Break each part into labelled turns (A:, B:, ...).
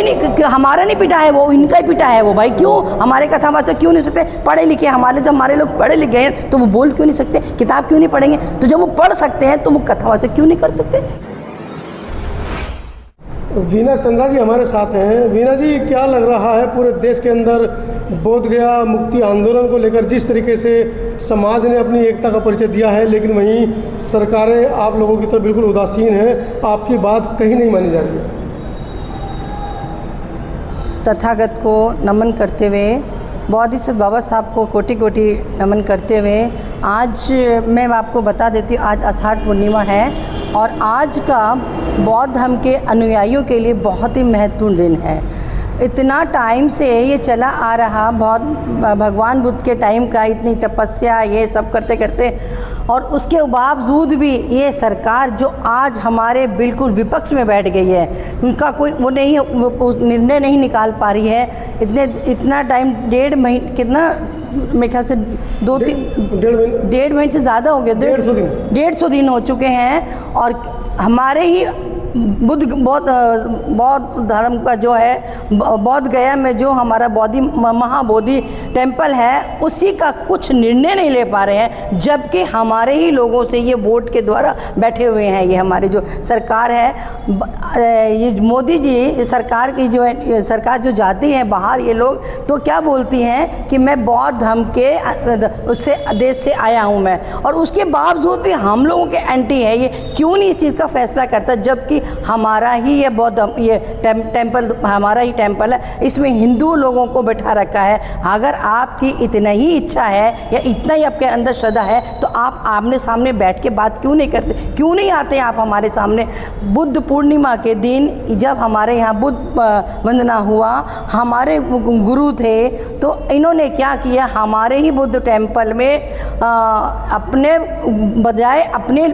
A: नहीं, हमारा नहीं पिटा है वो, इनका ही पिटा है वो। भाई क्यों हमारे कथावाचक क्यों नहीं सकते? पढ़े लिखे हमारे, जब हमारे लोग पढ़े लिखे हैं तो वो बोल क्यों नहीं सकते? किताब क्यों नहीं पढ़ेंगे? तो जब वो पढ़ सकते हैं तो वो कथावाचक क्यों नहीं कर सकते?
B: वीना चंद्रा जी हमारे साथ हैं। वीना जी, क्या लग रहा है पूरे देश के अंदर बोधगया मुक्ति आंदोलन को लेकर जिस तरीके से समाज ने अपनी एकता का परिचय दिया है, लेकिन वहीं सरकारें आप लोगों की तरफ बिल्कुल उदासीन हैं, आपकी बात कहीं नहीं मानी जा रही है।
A: तथागत को नमन करते हुए, बोधिसत्व बाबा साहब को कोटि कोटि नमन करते हुए, आज मैं आपको बता देती हूँ, आज आषाढ़ पूर्णिमा है और आज का बौद्ध धर्म के अनुयायियों के लिए बहुत ही महत्वपूर्ण दिन है। इतना टाइम से ये चला आ रहा, बहुत भगवान बुद्ध के टाइम का, इतनी तपस्या ये सब करते करते, और उसके बावजूद भी ये सरकार जो आज हमारे बिल्कुल विपक्ष में बैठ गई है, उनका कोई वो नहीं, वो निर्णय नहीं निकाल पा रही है। इतना टाइम, 1.5 महीने, कितना मेरे ख्याल से 1.5 महीने से ज़्यादा हो गया, 150 दिन हो चुके हैं। और हमारे ही बौद्ध धर्म का जो है, बौद्ध गया में जो हमारा महाबोधि टेम्पल है, उसी का कुछ निर्णय नहीं ले पा रहे हैं, जबकि हमारे ही लोगों से ये वोट के द्वारा बैठे हुए हैं। ये हमारी जो सरकार है, ये मोदी जी सरकार की जो है, सरकार जो जाती है बाहर, ये लोग तो क्या बोलती हैं कि मैं बौद्ध धर्म के उससे देश से आया हूँ मैं, और उसके बावजूद भी हम लोगों के एंटी है। ये क्यों नहीं इस चीज़ का फैसला करता, जबकि हमारा ही ये बौद्ध ये टेम्पल हमारा ही टेम्पल है, इसमें हिंदू लोगों को बैठा रखा है। अगर आपकी इतना ही इच्छा है या इतना ही आपके अंदर श्रद्धा है तो आप आमने सामने बैठ के बात क्यों नहीं करते, क्यों नहीं आते आप हमारे सामने? बुद्ध पूर्णिमा के दिन जब हमारे यहाँ बुद्ध वंदना हुआ, हमारे गुरु थे, तो इन्होंने क्या किया, हमारे ही बुद्ध टेम्पल में अपने बजाय अपने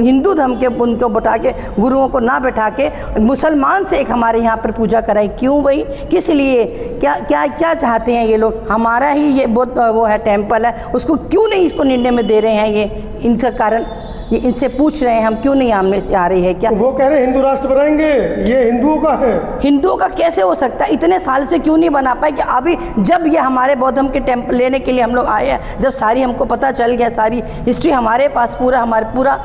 A: हिंदू धर्म के उनको बैठा के, गुरुओं को ना बैठा के मुसलमान से एक हमारे यहाँ पर पूजा कराई। क्यों भाई, किस लिए, क्या क्या क्या चाहते हैं ये लोग? हमारा ही ये वो है टेम्पल है, उसको क्यों नहीं इसको निर्णय में दे रहे हैं? ये इनका कारण, ये इनसे पूछ रहे हैं हम, क्यों नहीं आमने से आ रही है? क्या
B: वो कह रहे हैं हिंदू राष्ट्र बनाएंगे, ये हिंदुओं का है।
A: हिंदुओं का कैसे हो सकता है? इतने साल से क्यों नहीं बना पाए? कि अभी जब ये हमारे बौद्ध धर्म के टेम्पल लेने के लिए हम लोग आए हैं, जब सारी हमको पता चल गया, सारी हिस्ट्री हमारे पास, हमारे पूरा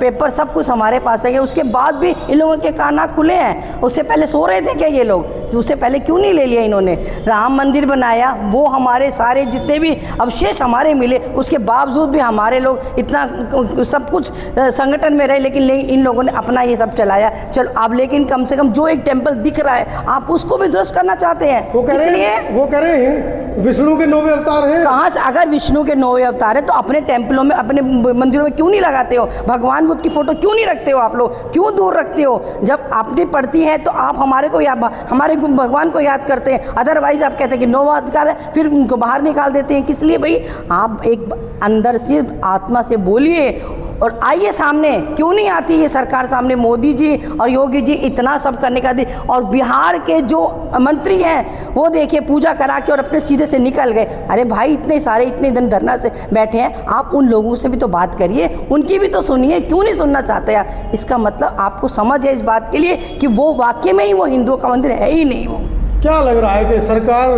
A: पेपर सब कुछ हमारे पास है, उसके बाद भी इन लोगों के कान नाक खुले हैं। उससे पहले सो रहे थे क्या ये लोग? तो उससे पहले क्यों नहीं ले लिया इन्होंने? राम मंदिर बनाया, वो हमारे सारे जितने भी अवशेष हमारे मिले, उसके बावजूद भी हमारे लोग इतना सब कुछ संगठन में रहे, लेकिन इन लोगों ने अपना ये सब चलाया। चलो अब, लेकिन कम से कम जो एक टेम्पल दिख रहा है आप उसको भी ध्वस्त करना चाहते हैं।
B: वो कह रहे हैं विष्णु के 9वें अवतार हैं।
A: कहाँ से? अगर विष्णु के 9वें अवतार है तो अपने टेम्पलों में, अपने मंदिरों में क्यों नहीं लगाते हो? भगवान बुद्ध की फोटो क्यों नहीं रखते हो आप लोग? क्यों दूर रखते हो? जब अपनी पड़ती है तो आप हमारे भगवान को याद करते हैं, अदरवाइज आप कहते हैं कि 9वां अवतार है, फिर उनको बाहर निकाल देते हैं। किस लिए भाई? आप एक अंदर से आत्मा से बोलिए और आइए सामने। क्यों नहीं आती ये सरकार सामने? मोदी जी और योगी जी इतना सब करने का दी, और बिहार के जो मंत्री हैं वो देखिए पूजा करा के और अपने सीधे से निकल गए। अरे भाई, इतने सारे इतने दिन धरना से बैठे हैं, आप उन लोगों से भी तो बात करिए, उनकी भी तो सुनिए। क्यों नहीं सुनना चाहते यार? इसका मतलब आपको समझ है इस बात के लिए कि वो वाकई में ही वो हिंदुओं का मंदिर है ही नहीं। वो
B: क्या लग रहा है कि सरकार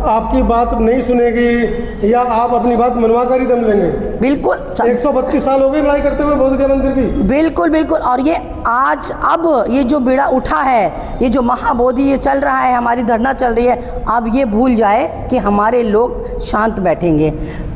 B: आपकी बात नहीं सुनेगी या आप अपनी बात मनवा कर ही दम लेंगे?
A: बिल्कुल,
B: 132 साल हो गए लड़ाई करते हुए बोधगया मंदिर की।
A: बिल्कुल बिल्कुल। और ये आज अब ये जो बेड़ा उठा है, ये जो महाबोधि ये चल रहा है, हमारी धरना चल रही है, अब ये भूल जाए कि हमारे लोग शांत बैठेंगे।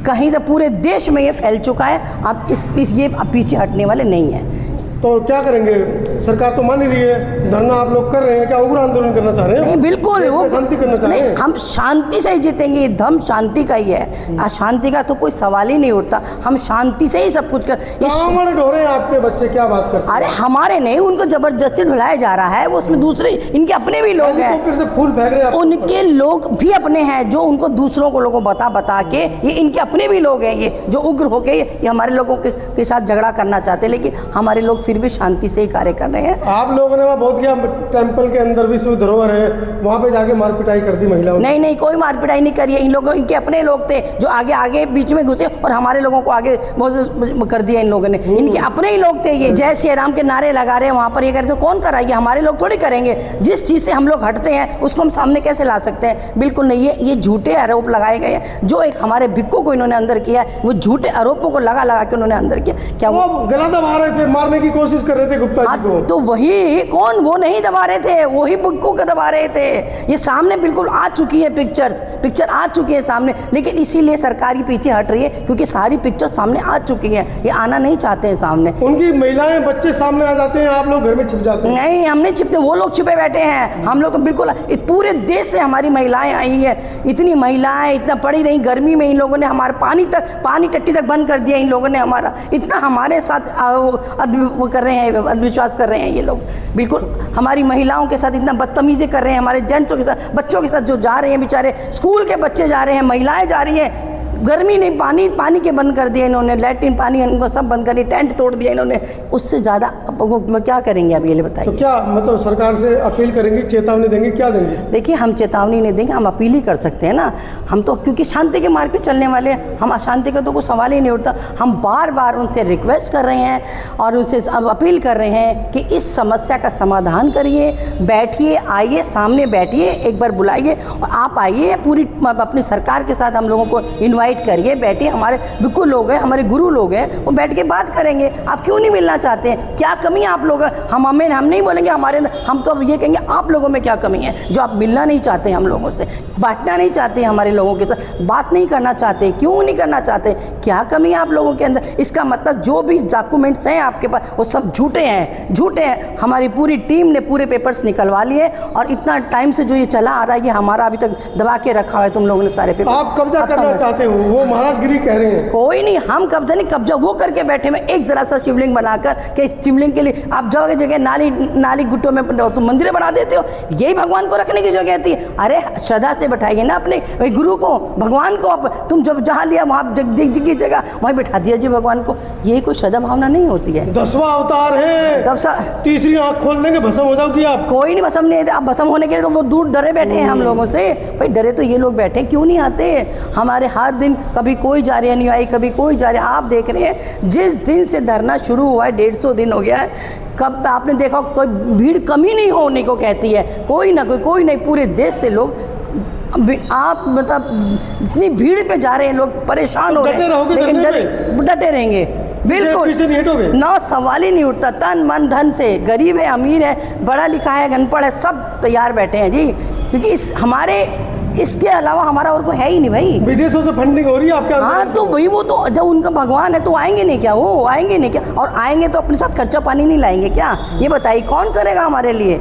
A: कहीं तो पूरे देश में ये फैल चुका है, अब ये पीछे हटने वाले नहीं हैं।
B: तो क्या करेंगे? सरकार तो मान ही रही है, धरना आप लोग कर रहे हैं, क्या उग्र आंदोलन करना चाह रहे हैं?
A: नहीं, बिल्कुल वो
B: शांति करना चाह रहे हैं।
A: हम शांति से ही जीतेंगे, ये धर्म शांति का ही है, अशांति का तो कोई सवाल ही नहीं उठता। हम शांति से ही सब कुछ कर।
B: ये ढोरे आपके बच्चे क्या बात करते हैं?
A: अरे हमारे नहीं, उनको जबरदस्ती ढुलाया जा रहा है, वो उसमें दूसरे इनके अपने भी लोग हैं,
B: फिर से फूल फेंक रहे हैं।
A: उनके लोग भी अपने हैं जो उनको दूसरों को लोगों बता के, ये इनके अपने भी लोग हैं, ये जो उग्र होके ये हमारे लोगों के साथ झगड़ा करना चाहते हैं, लेकिन हमारे लोग फिर भी शांति से ही कार्य कर रहे हैं।
B: आप लोगों ने वहाँ बोधगया टेम्पल के अंदर विश्व धरोहर है, वहाँ पे जाके मार पिटाई कर दी महिलाओं ने?
A: नहीं, कोई मार पिटाई नहीं करी है। इन लोगों, इनके अपने लोग थे जो आगे आगे बीच में घुसे और हमारे लोगों को आगे बहुत कर दिया इन लोगों ने। इनके अपने ही लोग थे ये, जय श्री राम के नारे लगा रहे हैं वहाँ पर, ये करते कौन कराएंगे? हमारे लोग थोड़ी करेंगे। जिस चीज़ से हम लोग हटते हैं उसको हम सामने कैसे ला सकते हैं? बिल्कुल नहीं। ये झूठे आरोप लगाए गए हैं। जो एक हमारे भिक्खू को इन्होंने अंदर किया है, वो झूठे आरोपों को लगा के उन्होंने अंदर किया। क्या
B: वो गला दबा रहे थे, मारने की कोशिश कर रहे थे गुप्ता जी को?
A: तो वही कौन, वो नहीं दबा रहे थे, वही भिक्खू को दबा रहे थे। ये सामने बिल्कुल आ चुकी है पिक्चर आ चुकी है सामने, लेकिन इसीलिए सरकार के पीछे हट रही है क्योंकि सारी पिक्चर सामने आ चुकी है। ये आना नहीं चाहते हैं सामने।
B: उनकी महिलाएं बच्चे सामने आ जाते हैं, आप लोग घर में छिप जाते हैं?
A: नहीं, हम नहीं छिपते, वो लोग छिपे बैठे हैं। हम लोग तो बिल्कुल पूरे देश से हमारी महिलाएं आई हैं। इतनी महिलाएं इतना पड़ी रही गर्मी में, इन लोगों ने हमारे पानी टट्टी तक बंद कर दिया इन लोगों ने हमारा। इतना हमारे साथ वो कर रहे हैं, अंधविश्वास कर रहे हैं ये लोग। बिल्कुल हमारी महिलाओं के साथ इतना बदतमीजी कर रहे हैं, हमारे जेंट्सों के साथ, बच्चों के साथ जो जा रहे हैं बेचारे, स्कूल के बच्चे जा रहे हैं, महिलाएं जा रही हैं। गर्मी नहीं, पानी के बंद कर दिए इन्होंने, लैट्रिन पानी इनको सब बंद कर दिए, टेंट तोड़ दिया इन्होंने। उससे ज़्यादा क्या करेंगे अब ये बताइए?
B: तो क्या मतलब सरकार से अपील करेंगे, चेतावनी देंगे, क्या देंगे?
A: देखिए, हम चेतावनी नहीं देंगे, हम अपील ही कर सकते हैं ना। हम तो क्योंकि शांति के मार्ग पे चलने वाले हैं, हम अशांति का तो कोई सवाल ही नहीं उठता। हम बार बार उनसे रिक्वेस्ट कर रहे हैं और उनसे अब अपील कर रहे हैं कि इस समस्या का समाधान करिए, बैठिए, आइए, सामने बैठिए, एक बार बुलाइए और आप आइए, पूरी अपनी सरकार के साथ हम लोगों को इन्वाइट करिए, बैठिए। हमारे भिक्खु लोग हैं, हमारे गुरु लोग हैं, वो बैठ के बात करेंगे। आप क्यों नहीं मिलना चाहते हैं? क्या कमी है आप लोग? हम नहीं बोलेंगे हमारे अंदर, हम तो अब ये कहेंगे आप लोगों में क्या कमी है जो आप मिलना नहीं चाहते हैं हम लोगों से, बांटना नहीं चाहते हैं हमारे लोगों के साथ, बात नहीं करना चाहते। क्यों नहीं करना चाहते? क्या कमी है आप लोगों के अंदर? इसका मतलब जो भी डॉक्यूमेंट्स हैं आपके पास वो सब झूठे हैं। हमारी पूरी टीम ने पूरे पेपर्स निकलवा लिए और इतना टाइम से जो ये चला आ रहा है, ये हमारा अभी तक दबा के रखा हुआ है तुम लोगों ने सारे पेपर।
B: आप कब्जा करना चाहते हो, वो महाराजगिरी कह रहे हैं।
A: कोई नहीं, हम कब्जा नहीं, कब्जा वो करके बैठे में एक जरा सा शिवलिंग बनाकर के शिवलिंग के लिए आप जाओगे जगह नाली गुट्टों में तुम मंदिर बना देते हो। यही भगवान को रखने की जगह थी। अरे श्रद्धा से बैठाइए ना अपने गुरु को, भगवान को। आप तुम जब जहाँ लिया वहाँ की जगह वहीं बैठा दिया जी भगवान को। ये कोई श्रद्धा भावना नहीं होती है।
B: 10वां अवतार है, तीसरी आँख खोल देंगे, भस्म हो जाओगी आप।
A: कोई नहीं भस्म नहीं, आप भस्म होने के लिए तो वो दूर डरे बैठे हैं हम लोगों से। भाई डरे तो ये लोग बैठे, क्यों नहीं आते? हमारे हर दिन कभी कोई जा रही है नहीं आई, कभी कोई जा रही है। आप देख रहे हैं जिस दिन से धरना शुरू हुआ है 150 दिन हो गया है, कब आपने देखा कोई भीड़ कमी नहीं होने को कहती है? कोई ना कोई नहीं, पूरे देश से लोग आप मतलब इतनी भीड़ पे जा रहे हैं, लोग परेशान हो रहे हैं, लेकिन डटे रहेंगे बिल्कुल, ना सवाल ही नहीं उठता। तन मन धन से, गरीब है अमीर है, पढ़ा लिखा है अनपढ़ है, सब तैयार बैठे हैं जी, क्योंकि इसके अलावा हमारा और कोई है ही नहीं भाई।
B: विदेशों से फंडिंग हो रही है आपके?
A: हाँ, तो वही, वो तो जब उनका भगवान है तो आएंगे नहीं क्या? वो आएंगे नहीं क्या? और आएंगे तो अपने साथ खर्चा पानी नहीं लाएंगे क्या? ये बताइए कौन करेगा हमारे लिए?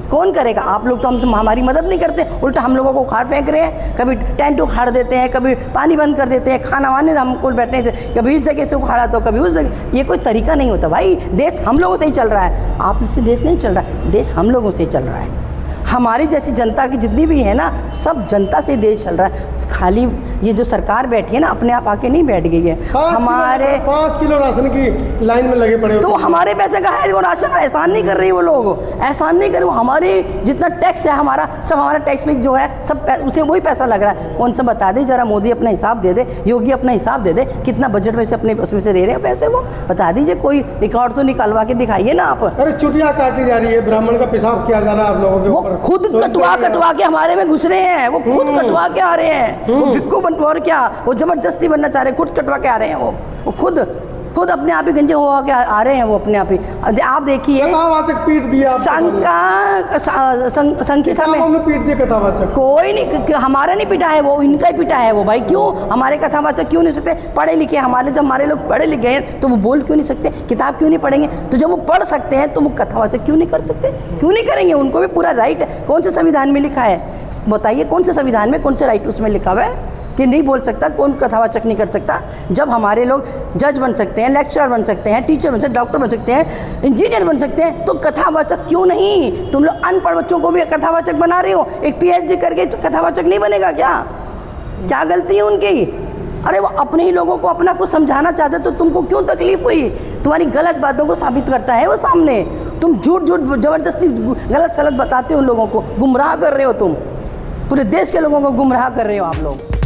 A: कौन करेगा? आप लोग तो हमारी मदद नहीं करते, उल्टा हम लोगों को उखाड़ फेंक रहे हैं। कभी टेंट उखाड़ देते हैं, कभी पानी बंद कर देते हैं, खाना वाने हमको बैठने थे, कभी इस जगह से उखाड़ा तो कभी उस जगह। ये कोई तरीका नहीं होता भाई। देश हम लोगों से ही चल रहा है, आप से देश नहीं चल रहा है, देश हम लोगों से ही चल रहा है। हमारी जैसी जनता की जितनी भी है ना, सब जनता से देश चल रहा है। खाली ये जो सरकार बैठी है ना, अपने आप आके नहीं बैठ गई है। हमारे
B: 5 किलो राशन की लाइन में लगे पड़े,
A: तो हमारे पैसे का है वो राशन? एहसान नहीं कर रही वो लोग, एहसान नहीं कर रहे। वो हमारे जितना टैक्स है हमारा, सब हमारा टैक्स में जो है सब उसे वही पैसा लग रहा है। कौन सा बता दे जरा, मोदी अपना हिसाब दे दे, योगी अपना हिसाब दे दे, कितना बजट में से अपने उसमें से दे रहे हैं पैसे, वो बता दीजिए। कोई रिकॉर्ड तो निकलवा के दिखाइए ना आप।
B: अरे चुटिया काटी जा रही है, ब्राह्मण का पेशाब किया जा रहा है आप लोगों के ऊपर।
A: खुद कटवा के हमारे में घुस रहे हैं, वो खुद कटवा के आ रहे हैं। वो भिक्खू बन, और क्या वो जबरदस्ती बनना चाह रहे हैं, खुद कटवा के आ रहे हैं। वो खुद अपने आप ही गंजे हो के आ रहे हैं, वो अपने आप ही। आप देखिए,
B: कथावाचक पीट दिया,
A: संख्या में
B: पीट दिया कथावाचक।
A: कोई नहीं, हमारा नहीं पिटा है, वो इनका ही पिटा है वो भाई। क्यों हमारे कथावाचक क्यों नहीं सकते? पढ़े लिखे हमारे, जब हमारे लोग पढ़े लिखे हैं तो वो बोल क्यों नहीं सकते? किताब क्यों नहीं पढ़ेंगे? तो जब वो पढ़ सकते हैं तो वो कथावाचक क्यों नहीं कर सकते? क्यों नहीं करेंगे? उनको भी पूरा राइट है। कौन से संविधान में लिखा है बताइए? कौन से संविधान में कौन से राइट उसमें लिखा हुआ है कि नहीं बोल सकता? कौन कथावाचक नहीं कर सकता? जब हमारे लोग जज बन सकते हैं, लेक्चरर बन सकते हैं, टीचर बन सकते हैं, डॉक्टर बन सकते हैं, इंजीनियर बन सकते हैं, तो कथावाचक क्यों नहीं? तुम लोग अनपढ़ बच्चों को भी कथावाचक बना रहे हो। एक PhD करके तो कथावाचक नहीं बनेगा क्या गलती है उनकी? अरे वो अपने ही लोगों को अपना कुछ समझाना चाहते तो तुमको क्यों तकलीफ हुई? तुम्हारी गलत बातों को साबित करता है वो सामने। तुम झूठ ज़बरदस्ती गलत सलत बताते हो उन लोगों को, गुमराह कर रहे हो तुम, पूरे देश के लोगों को गुमराह कर रहे हो आप लोग।